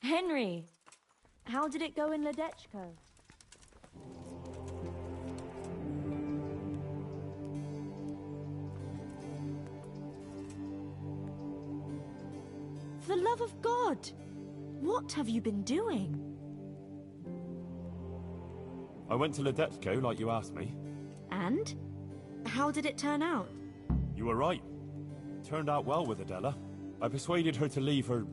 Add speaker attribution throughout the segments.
Speaker 1: Henry, how did it go in Ledechko? For the love of God, what have you been doing?
Speaker 2: I went to Ledechko like you asked me.
Speaker 1: And? How did it turn out?
Speaker 2: You were right. Turned out well with Adela. I persuaded her to leave her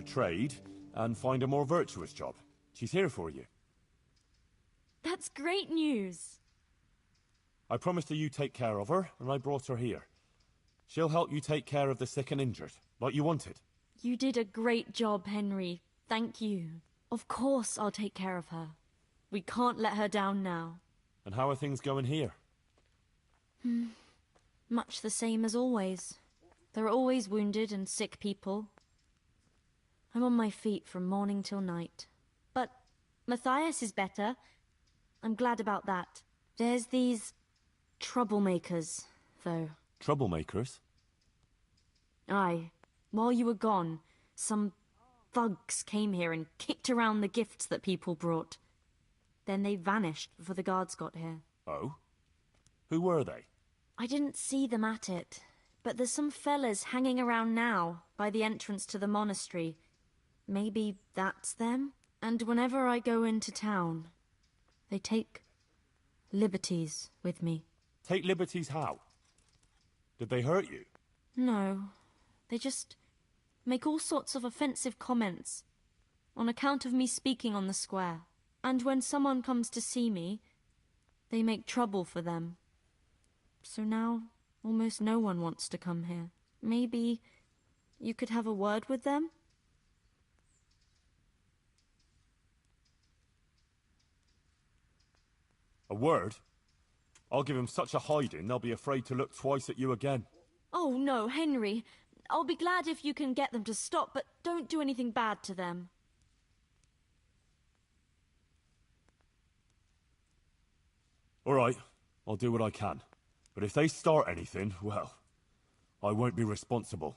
Speaker 2: trade and find a more virtuous job. She's here for you.
Speaker 1: That's great news.
Speaker 2: I promised her you take care of her, and I brought her here. She'll help you take care of the sick and injured, like you wanted.
Speaker 1: You did a great job, Henry. Thank you. Of course I'll take care of her. We can't let her down now.
Speaker 2: And how are things going here?
Speaker 1: Much the same as always. There are always wounded and sick people. I'm on my feet from morning till night. But Matthias is better. I'm glad about that. There's these troublemakers, though.
Speaker 2: Troublemakers?
Speaker 1: Aye. While you were gone, some thugs came here and kicked around the gifts that people brought. Then they vanished before the guards got here.
Speaker 2: Oh? Who were they?
Speaker 1: I didn't see them at it, but there's some fellas hanging around now, by the entrance to the monastery. Maybe that's them? And whenever I go into town, they take liberties with me.
Speaker 2: Take liberties how? Did they hurt you?
Speaker 1: No, they just make all sorts of offensive comments on account of me speaking on the square. And when someone comes to see me, they make trouble for them. So now, almost no one wants to come here. Maybe you could have a word with them?
Speaker 2: A word? I'll give them such a hiding they'll be afraid to look twice at you again.
Speaker 1: Oh no, Henry. I'll be glad if you can get them to stop, but don't do anything bad to them.
Speaker 2: All right, I'll do what I can. But if they start anything, well, I won't be responsible.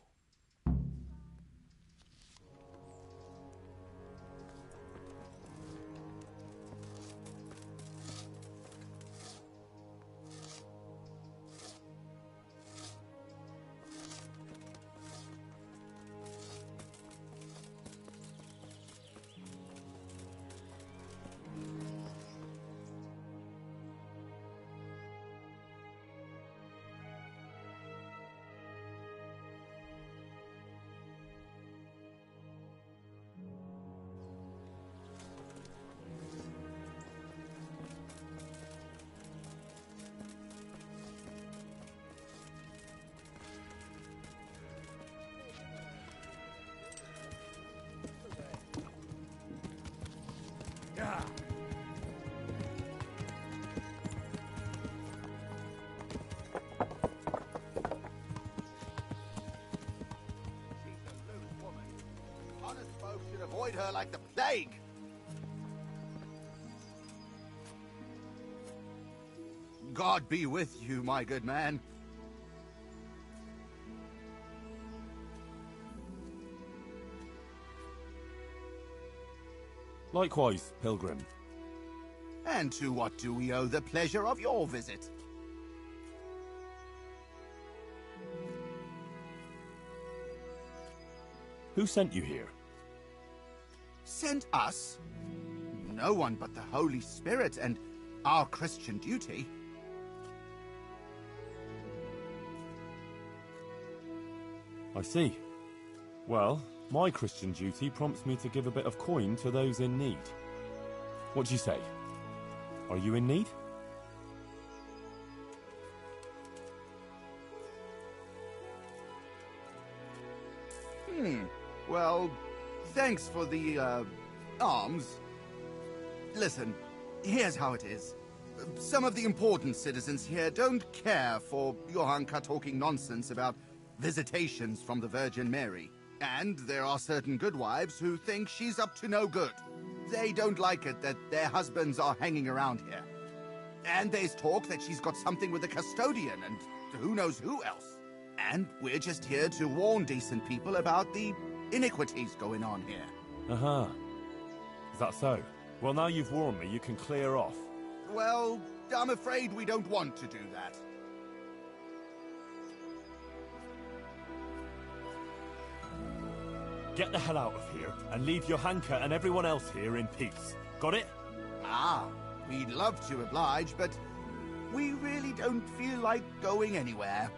Speaker 3: Avoid her like the plague. God be with you, my good man.
Speaker 2: Likewise, pilgrim.
Speaker 3: And to what do we owe the pleasure of your visit?
Speaker 2: Who sent you here?
Speaker 3: Sent us? No one but the Holy Spirit and our Christian duty.
Speaker 2: I see. Well, my Christian duty prompts me to give a bit of coin to those in need. What do you say? Are you in need?
Speaker 3: Well, thanks for the, alms. Listen, here's how it is. Some of the important citizens here don't care for Johanka talking nonsense about visitations from the Virgin Mary. And there are certain good wives who think she's up to no good. They don't like it that their husbands are hanging around here. And there's talk that she's got something with the custodian and who knows who else. And we're just here to warn decent people about the iniquities going on here.
Speaker 2: Uh-huh. Is that so? Well, now you've warned me, you can clear off.
Speaker 3: Well, I'm afraid we don't want to do that.
Speaker 2: Get the hell out of here, and leave Johanka and everyone else here in peace. Got it?
Speaker 3: Ah, we'd love to oblige, but we really don't feel like going anywhere.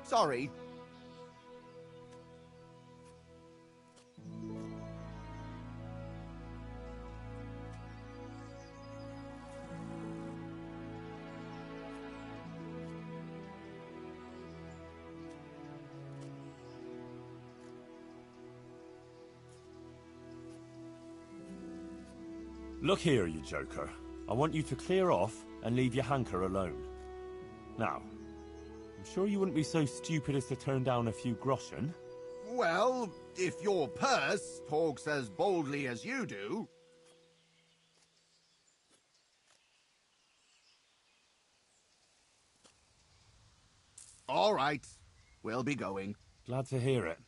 Speaker 3: Sorry.
Speaker 2: Look here, you joker. I want you to clear off and leave Johanka alone. Now, I'm sure you wouldn't be so stupid as to turn down a few groschen.
Speaker 3: Well, if your purse talks as boldly as you do... All right, we'll be going.
Speaker 2: Glad to hear it.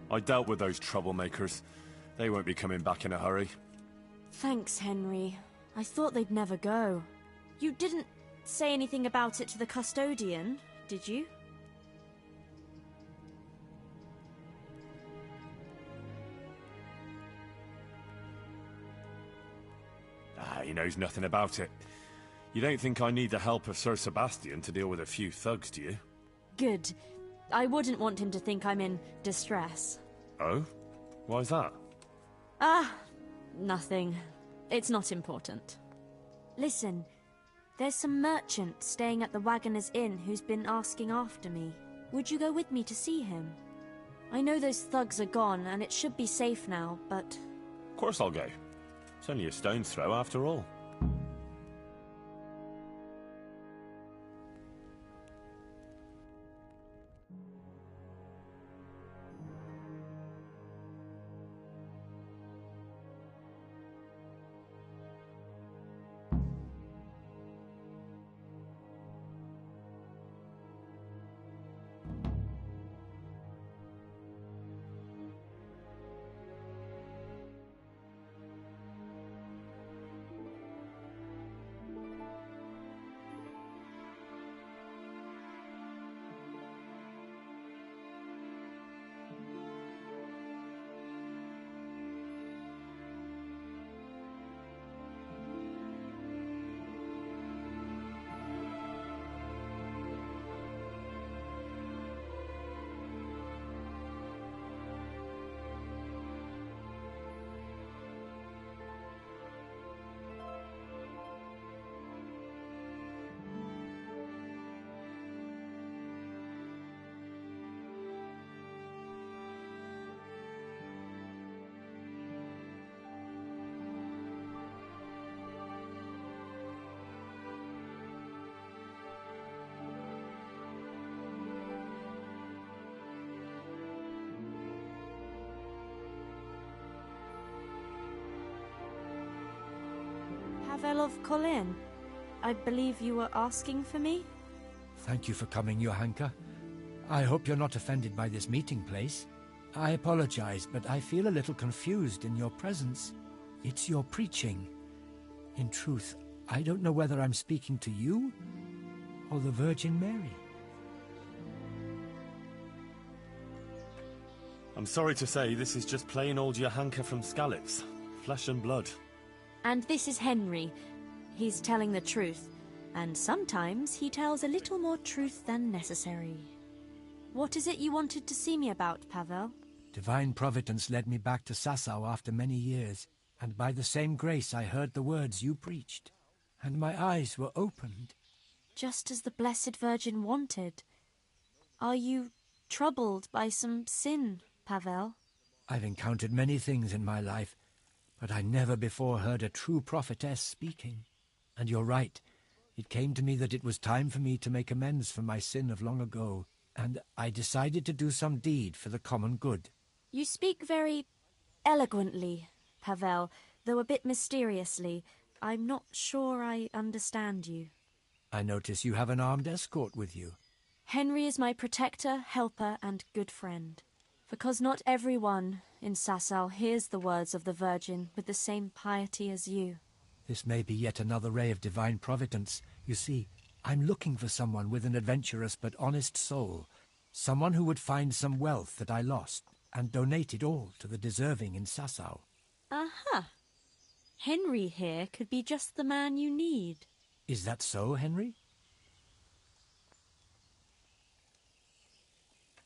Speaker 2: I dealt with those troublemakers. They won't be coming back in a hurry.
Speaker 1: Thanks, Henry. I thought they'd never go. You didn't say anything about it to the custodian, did you?
Speaker 2: Ah, he knows nothing about it. You don't think I need the help of Sir Sebastian to deal with a few thugs, do you?
Speaker 1: Good. I wouldn't want him to think I'm in distress.
Speaker 2: Oh? Why's that?
Speaker 1: Ah, nothing. It's not important. Listen, there's some merchant staying at the Wagoner's Inn who's been asking after me. Would you go with me to see him? I know those thugs are gone and it should be safe now, but...
Speaker 2: Of course I'll go. It's only a stone's throw after all.
Speaker 1: Pavel of Colin, I believe you were asking for me?
Speaker 4: Thank you for coming, Johanka. I hope you're not offended by this meeting place. I apologize, but I feel a little confused in your presence. It's your preaching. In truth, I don't know whether I'm speaking to you or the Virgin Mary.
Speaker 2: I'm sorry to say, this is just plain old Johanka from Skalitz. Flesh and blood.
Speaker 1: And this is Henry. He's telling the truth. And sometimes he tells a little more truth than necessary. What is it you wanted to see me about, Pavel?
Speaker 4: Divine Providence led me back to Sasau after many years, and by the same grace I heard the words you preached, and my eyes were opened.
Speaker 1: Just as the Blessed Virgin wanted. Are you troubled by some sin, Pavel?
Speaker 4: I've encountered many things in my life, but I never before heard a true prophetess speaking. And you're right. It came to me that it was time for me to make amends for my sin of long ago, and I decided to do some deed for the common good.
Speaker 1: You speak very eloquently, Pavel, though a bit mysteriously. I'm not sure I understand you.
Speaker 4: I notice you have an armed escort with you.
Speaker 1: Henry is my protector, helper, and good friend. Because not everyone in Sasau hears the words of the Virgin with the same piety as you.
Speaker 4: This may be yet another ray of divine providence. You see, I'm looking for someone with an adventurous but honest soul. Someone who would find some wealth that I lost and donate it all to the deserving in Sasau.
Speaker 1: Aha! Henry here could be just the man you need.
Speaker 4: Is that so, Henry?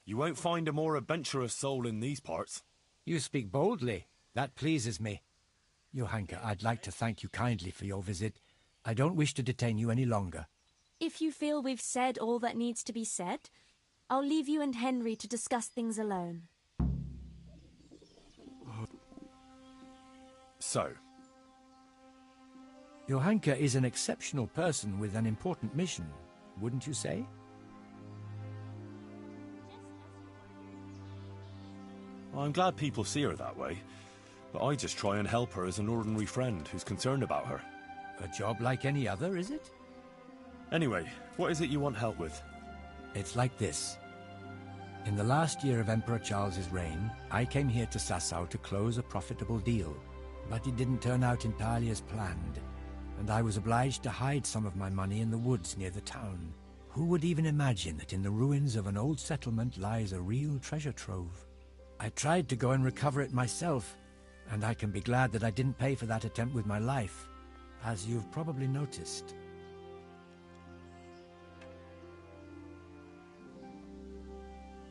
Speaker 2: You won't find a more adventurous soul in these parts.
Speaker 4: You speak boldly. That pleases me. Johanka, I'd like to thank you kindly for your visit. I don't wish to detain you any longer.
Speaker 1: If you feel we've said all that needs to be said, I'll leave you and Henry to discuss things alone.
Speaker 2: So,
Speaker 4: Johanka is an exceptional person with an important mission, wouldn't you say?
Speaker 2: I'm glad people see her that way, but I just try and help her as an ordinary friend who's concerned about her.
Speaker 4: A job like any other, is it?
Speaker 2: Anyway, what is it you want help with?
Speaker 4: It's like this. In the last year of Emperor Charles's reign, I came here to Sasau to close a profitable deal, but it didn't turn out entirely as planned, and I was obliged to hide some of my money in the woods near the town. Who would even imagine that in the ruins of an old settlement lies a real treasure trove? I tried to go and recover it myself, and I can be glad that I didn't pay for that attempt with my life, as you've probably noticed.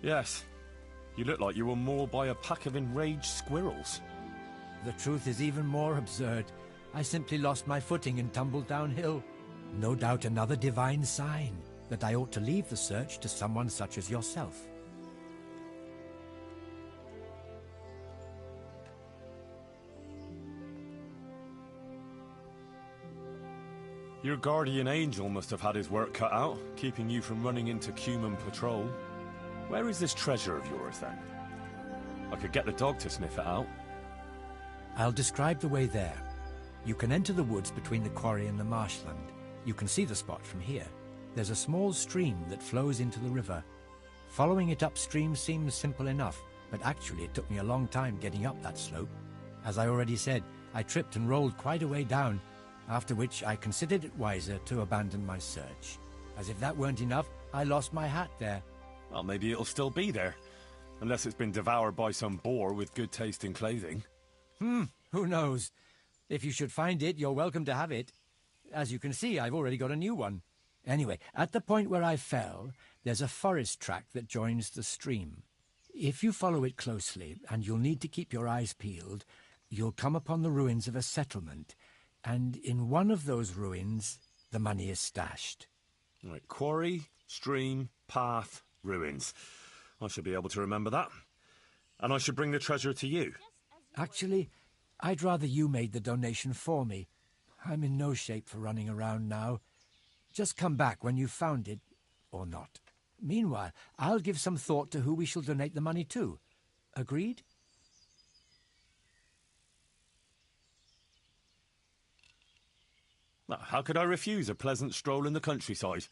Speaker 2: Yes, you look like you were mauled by a pack of enraged squirrels.
Speaker 4: The truth is even more absurd. I simply lost my footing and tumbled downhill. No doubt another divine sign that I ought to leave the search to someone such as yourself.
Speaker 2: Your guardian angel must have had his work cut out, keeping you from running into Cuman patrol. Where is this treasure of yours, then? I could get the dog to sniff it out.
Speaker 4: I'll describe the way there. You can enter the woods between the quarry and the marshland. You can see the spot from here. There's a small stream that flows into the river. Following it upstream seems simple enough, but actually it took me a long time getting up that slope. As I already said, I tripped and rolled quite a way down, after which I considered it wiser to abandon my search. As if that weren't enough, I lost my hat there.
Speaker 2: Well, maybe it'll still be there. Unless it's been devoured by some boar with good taste in clothing.
Speaker 4: Who knows? If you should find it, you're welcome to have it. As you can see, I've already got a new one. Anyway, at the point where I fell, there's a forest track that joins the stream. If you follow it closely, and you'll need to keep your eyes peeled, you'll come upon the ruins of a settlement, and in one of those ruins, the money is stashed.
Speaker 2: Right, quarry, stream, path, ruins. I should be able to remember that. And I should bring the treasure to you.
Speaker 4: Actually, I'd rather you made the donation for me. I'm in no shape for running around now. Just come back when you've found it, or not. Meanwhile, I'll give some thought to who we shall donate the money to. Agreed?
Speaker 2: Well, how could I refuse a pleasant stroll in the countryside?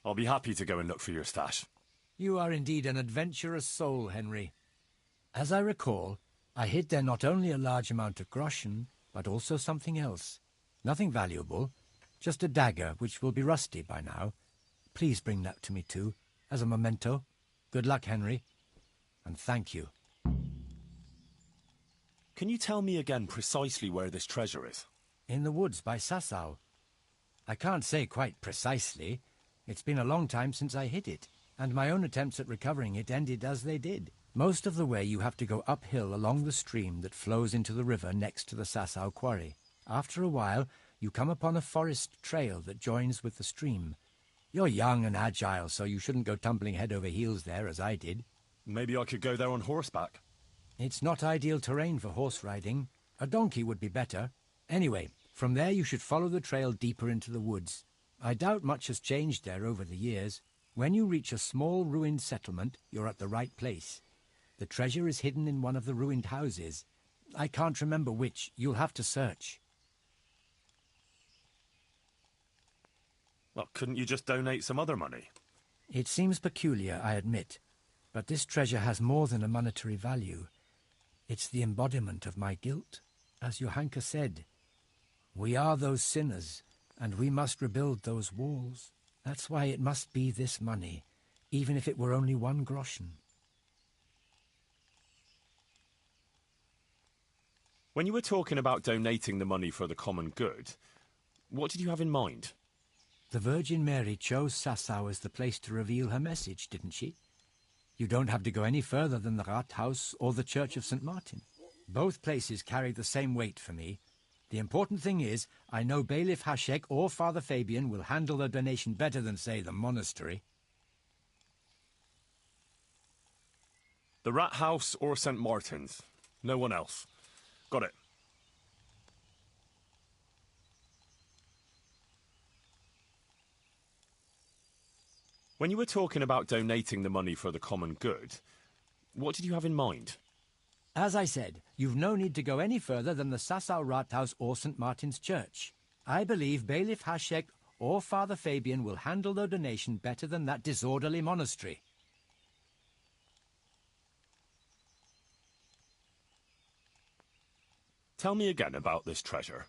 Speaker 2: I'll be happy to go and look for your stash.
Speaker 4: You are indeed an adventurous soul, Henry. As I recall, I hid there not only a large amount of groschen, but also something else. Nothing valuable, just a dagger which will be rusty by now. Please bring that to me too, as a memento. Good luck, Henry, and thank you.
Speaker 2: Can you tell me again precisely where this treasure is?
Speaker 4: In the woods by Sasau. I can't say quite precisely. It's been a long time since I hid it. and my own attempts at recovering it ended as they did. Most of the way you have to go uphill along the stream that flows into the river next to the Sasau quarry. After a while, you come upon a forest trail that joins with the stream. You're young and agile, so you shouldn't go tumbling head over heels there, as I did.
Speaker 2: Maybe I could go there on horseback.
Speaker 4: It's not ideal terrain for horse riding. A donkey would be better. Anyway, from there you should follow the trail deeper into the woods. I doubt much has changed there over the years. When you reach a small ruined settlement, you're at the right place. The treasure is hidden in one of the ruined houses. I can't remember which. You'll have to search.
Speaker 2: Well, couldn't you just donate some other money?
Speaker 4: It seems peculiar, I admit, but this treasure has more than a monetary value. It's the embodiment of my guilt. As Johanka said, we are those sinners, and we must rebuild those walls. That's why it must be this money, even if it were only 1 groschen.
Speaker 2: When you were talking about donating the money for the common good, what did you have in mind?
Speaker 4: The Virgin Mary chose Sasau as the place to reveal her message, didn't she? You don't have to go any further than the Rathaus or the Church of St. Martin. Both places carry the same weight for me. The important thing is, I know Bailiff Hašek or Father Fabian will handle the donation better than, say, the monastery.
Speaker 2: The Rathaus or St. Martin's? No one else. Got it. When you were talking about donating the money for the common good, what did you have in mind?
Speaker 4: As I said, you've no need to go any further than the Sasau Rathaus or St. Martin's Church. I believe Bailiff Hašek or Father Fabian will handle the donation better than that disorderly monastery.
Speaker 2: Tell me again about this treasure.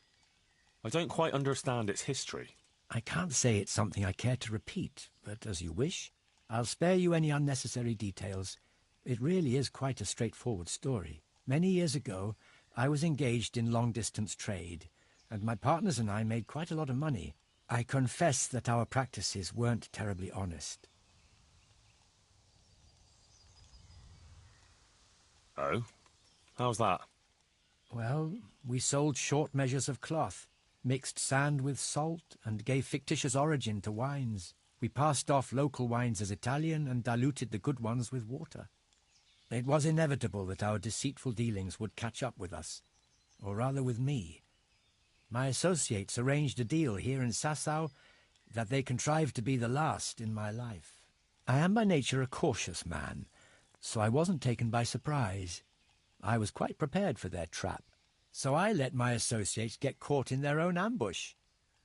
Speaker 2: I don't quite understand its history.
Speaker 4: I can't say it's something I care to repeat, but as you wish. I'll spare you any unnecessary details. It really is quite a straightforward story. Many years ago, I was engaged in long-distance trade, and my partners and I made quite a lot of money. I confess that our practices weren't terribly honest.
Speaker 2: Oh? How's that?
Speaker 4: Well, we sold short measures of cloth, mixed sand with salt, and gave fictitious origin to wines. We passed off local wines as Italian and diluted the good ones with water. It was inevitable that our deceitful dealings would catch up with us, or rather with me. My associates arranged a deal here in Sasau that they contrived to be the last in my life. I am by nature a cautious man, so I wasn't taken by surprise. I was quite prepared for their trap, so I let my associates get caught in their own ambush.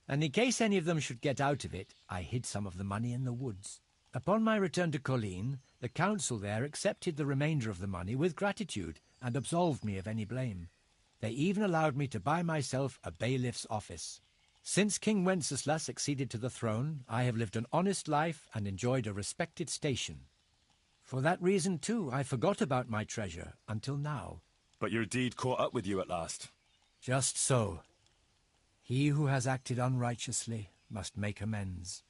Speaker 4: And in case any of them should get out of it, I hid some of the money in the woods. Upon my return to Colleen, the council there accepted the remainder of the money with gratitude and absolved me of any blame. They even allowed me to buy myself a bailiff's office. Since King Wenceslas succeeded to the throne, I have lived an honest life and enjoyed a respected station. For that reason, too, I forgot about my treasure until now.
Speaker 2: But your deed caught up with you at last.
Speaker 4: Just so. He who has acted unrighteously must make amends.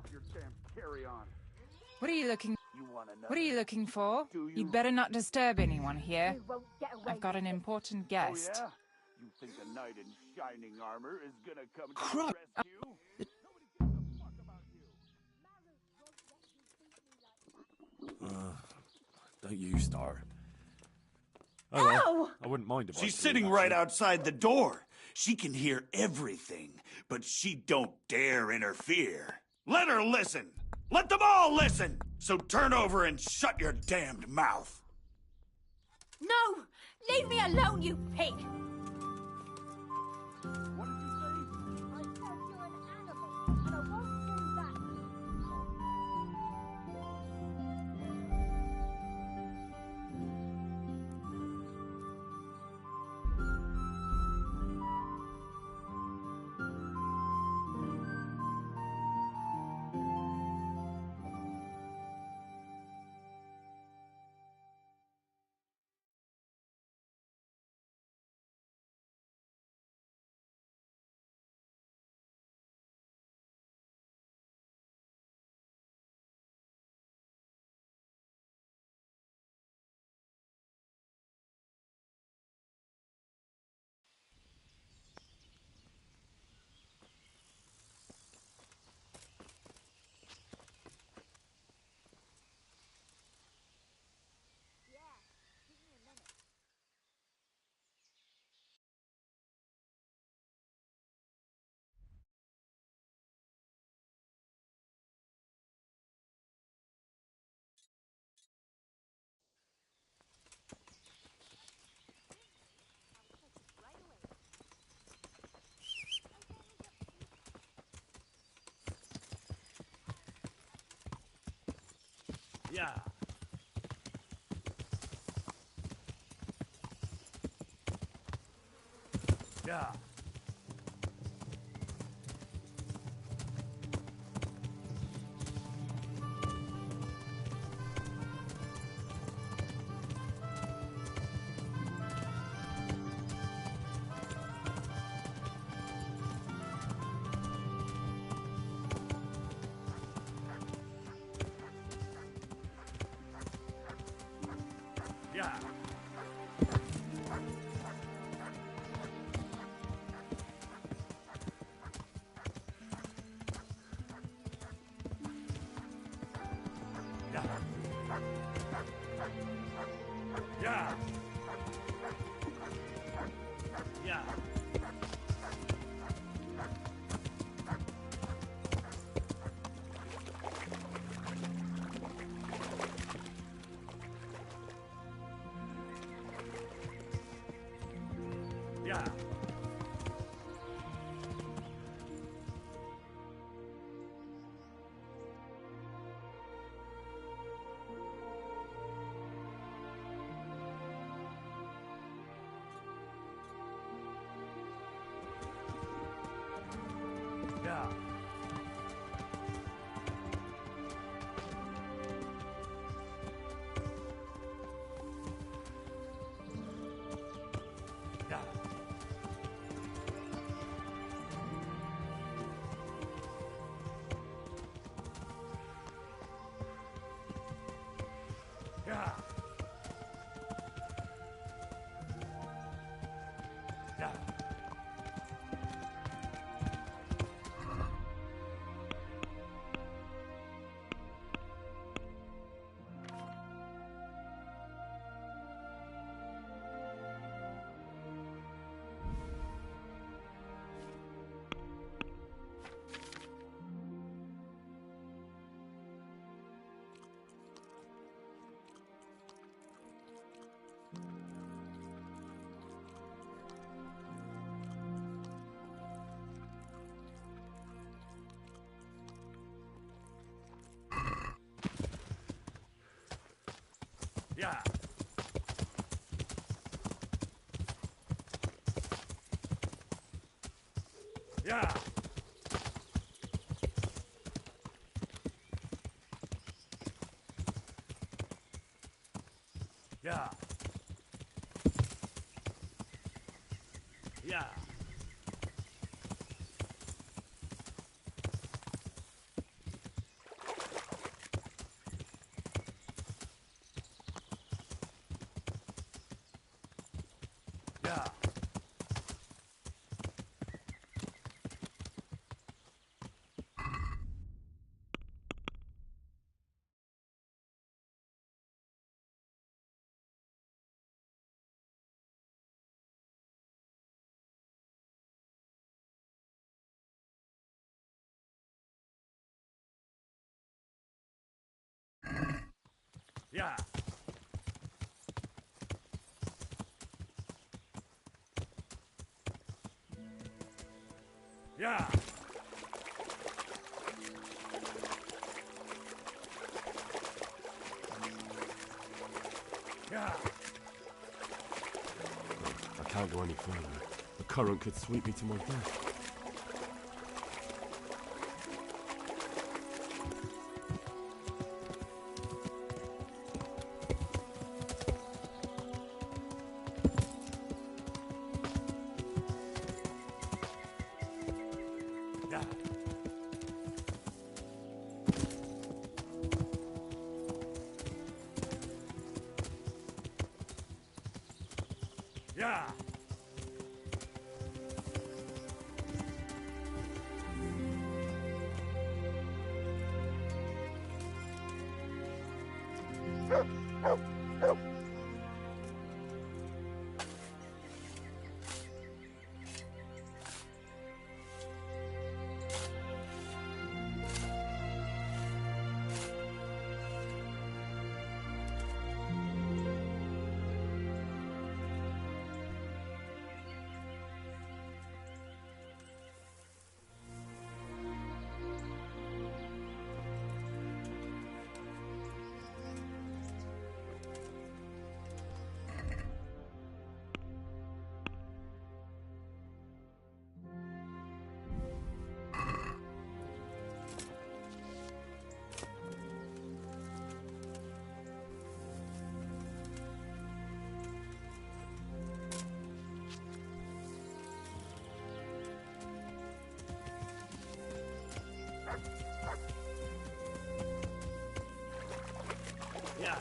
Speaker 3: off your damn carry-on.
Speaker 5: What are you looking...
Speaker 3: You want another?
Speaker 5: What are you looking for?
Speaker 3: Do you?
Speaker 5: You'd better not disturb anyone here.
Speaker 6: You won't get away
Speaker 5: I've got
Speaker 6: with
Speaker 5: an
Speaker 6: it.
Speaker 5: important
Speaker 3: Oh,
Speaker 5: guest.
Speaker 3: yeah? You think a knight in shining armor is gonna come to
Speaker 4: Crap.
Speaker 3: your rescue? Nobody gives a fuck about you.
Speaker 2: Don't you start. Oh, well, I wouldn't mind if I
Speaker 7: She's
Speaker 2: did,
Speaker 7: sitting
Speaker 2: actually.
Speaker 7: right outside the door. She can hear everything, but she don't dare interfere. Let her listen. Let them all listen. So turn over and shut your damned mouth.
Speaker 6: No! Leave me alone, you pig!
Speaker 3: What did you say?
Speaker 6: I said you're an animal, and I won't do that.
Speaker 2: Yeah. Yeah. Yeah. Yeah. Yeah. Yeah. Yeah. Yeah. Yeah. Yeah. Yeah. Yeah. Yeah. Yeah. Yeah. Yeah. Yeah. Yeah. Yeah. I can't go any further. The current could sweep me to my death. Yeah. Yeah. Yeah.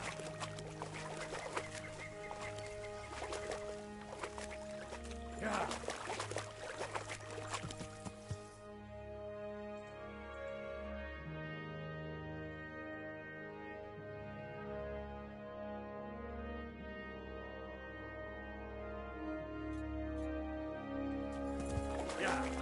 Speaker 2: Yeah.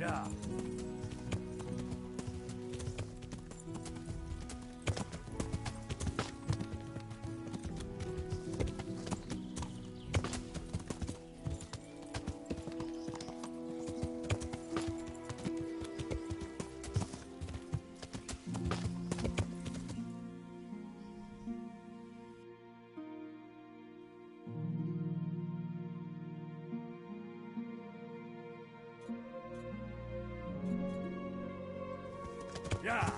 Speaker 2: Yeah. Yeah.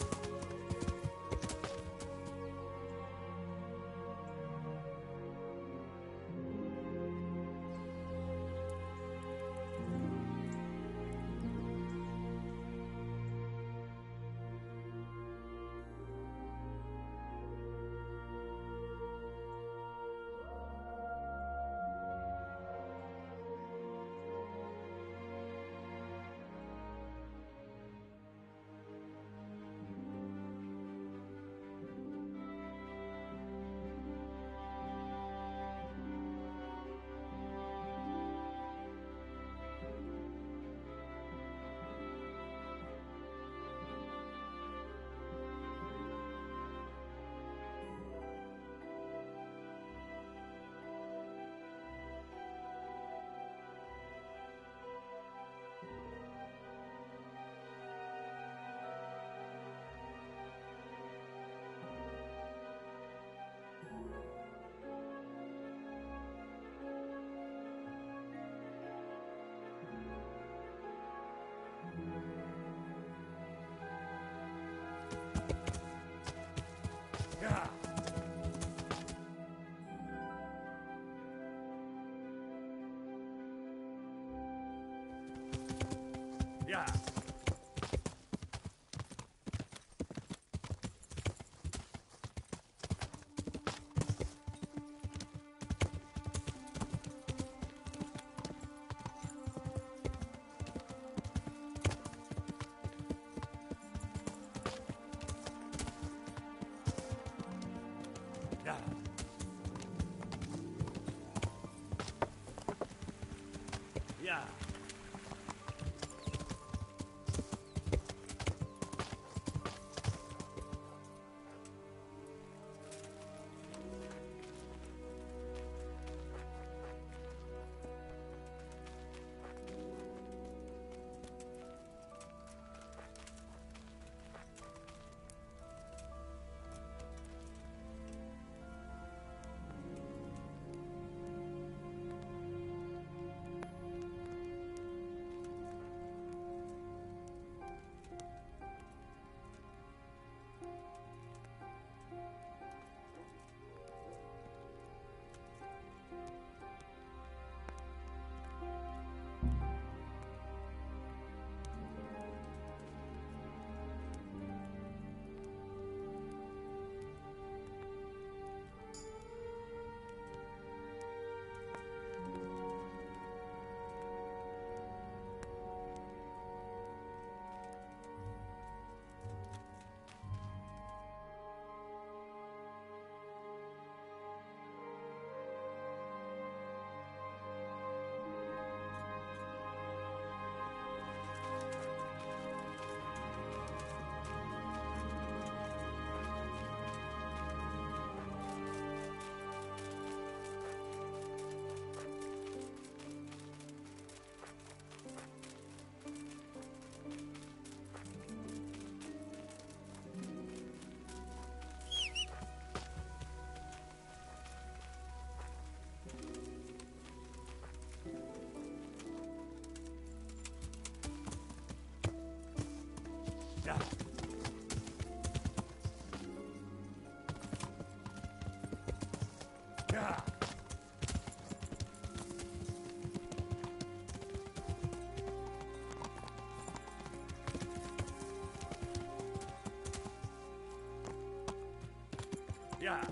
Speaker 7: Yeah.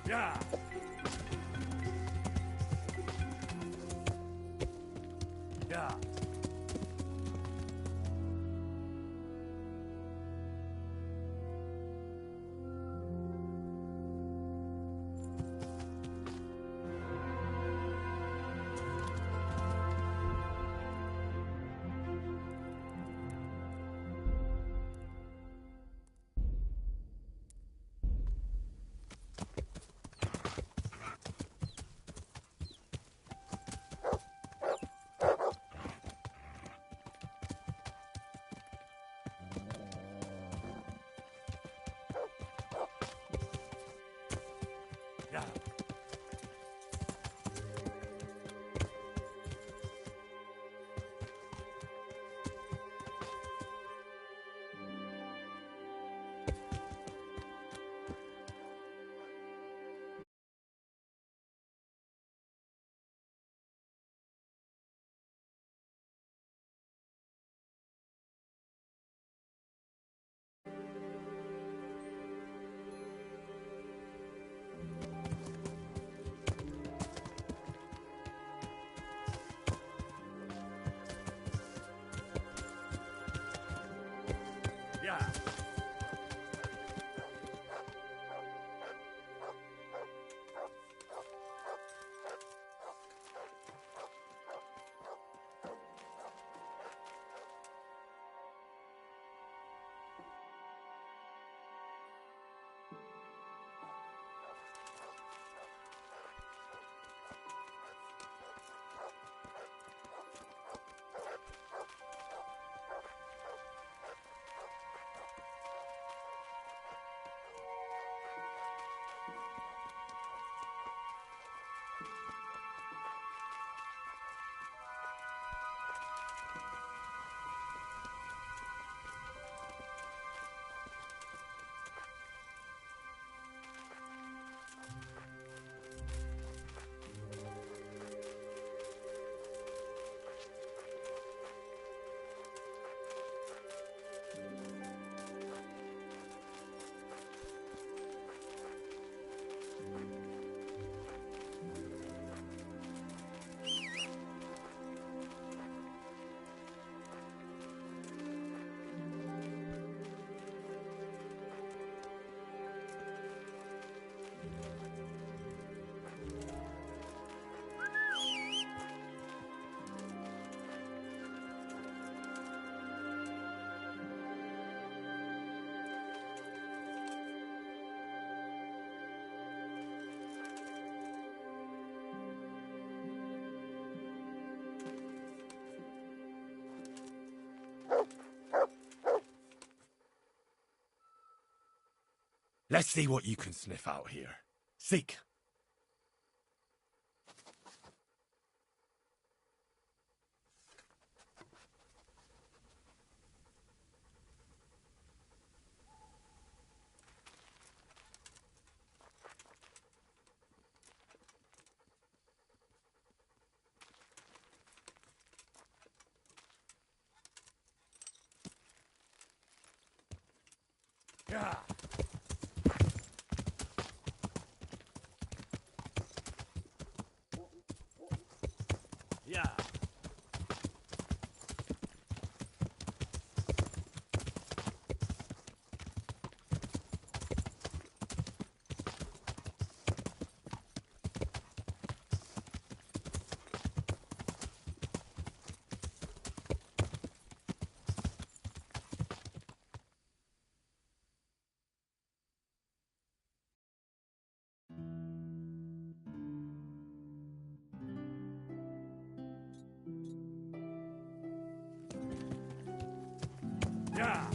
Speaker 7: Yeah. Yeah. Yeah. Yeah.
Speaker 2: Let's see what you can sniff out here. Seek.
Speaker 7: Yeah. Yeah. Yeah.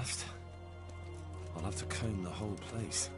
Speaker 2: last. I'll have to comb the whole place.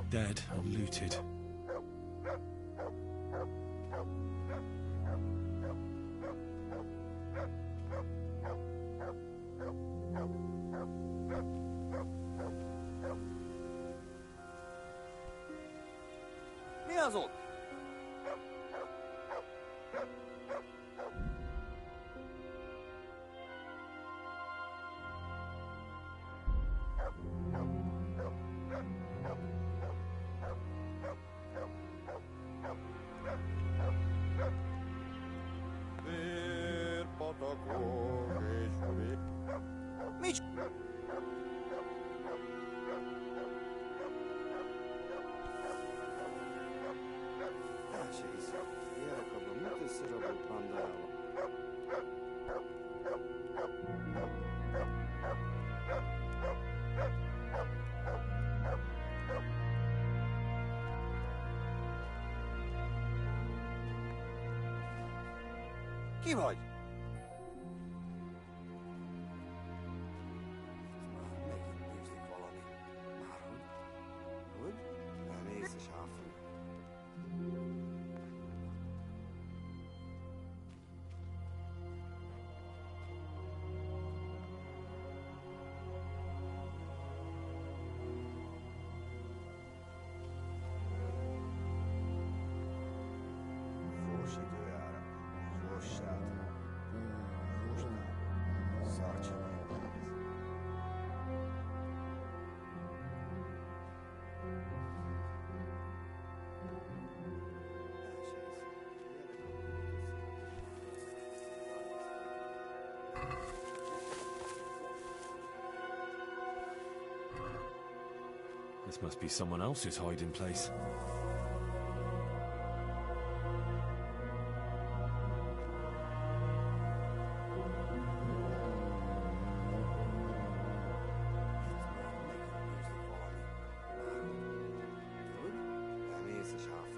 Speaker 2: Dead and looted.
Speaker 8: Mi az ott? Ki vagy? Megint bűzlik valami. Márhogy? Hogy? Elnézz és áfog. Fors időjárás. Forsád. Zagrajmy.
Speaker 2: This must be someone else's hiding place.
Speaker 8: Elnézz és áfog.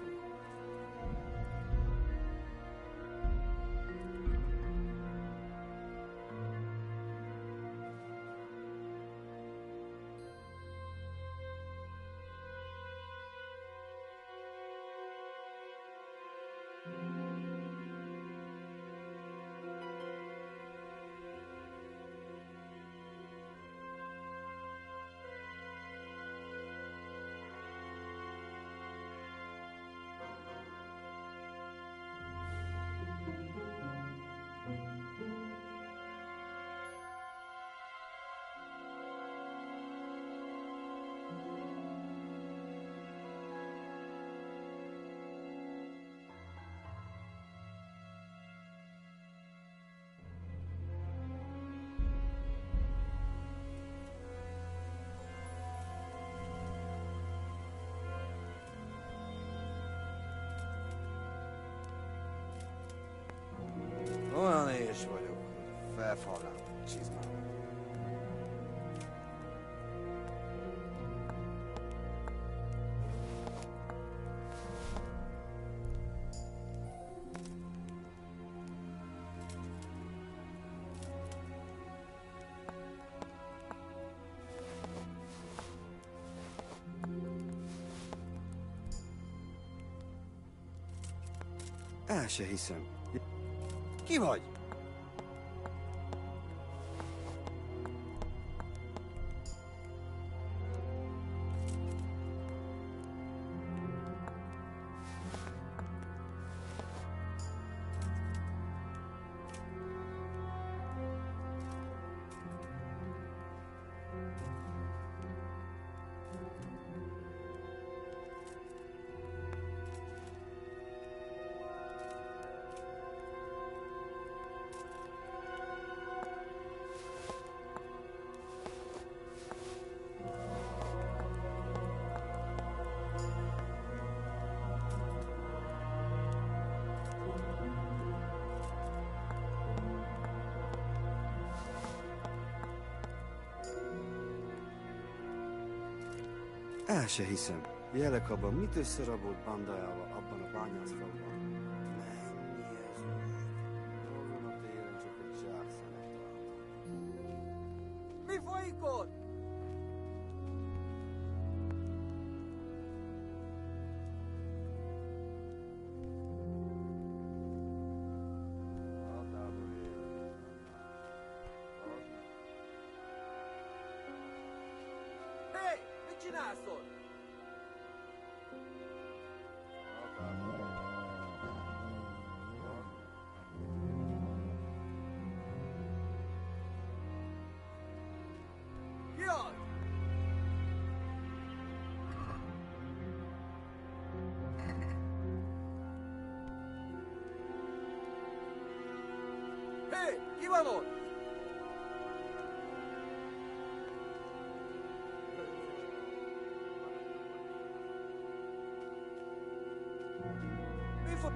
Speaker 8: Elfallam, csizmám. El se hiszem. Ki vagy? El se hiszem. Jelek abban, mit összerabolt bandájával abban a bányászfalban. Mennyi ez úgy? Azon a téren csak egy zsákszenet találtam. Mi folyik ott? Hatából élünk. Hé! Mit csinálsz ott? Ki az? Hé! Ki van ott? Mi fog...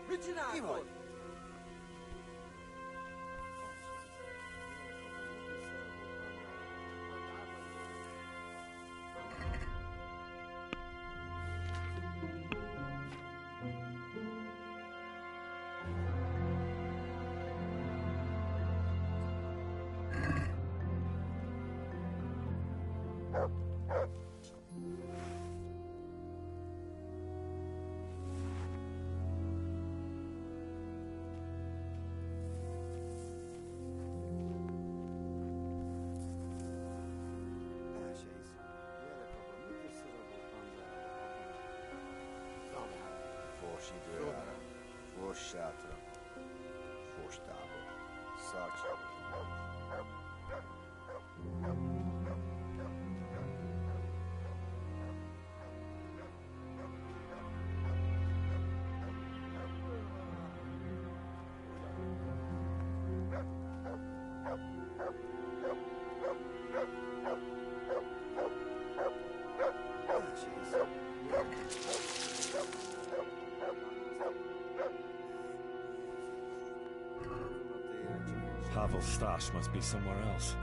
Speaker 8: Mit csinálsz ott? El se hiszem. Jelek abban, mit összerabolt bandájával abban a... Fors időjára, fors sátra, fors tábor, szarcsa. El se hiszem.
Speaker 2: Pavel's stash must be somewhere else.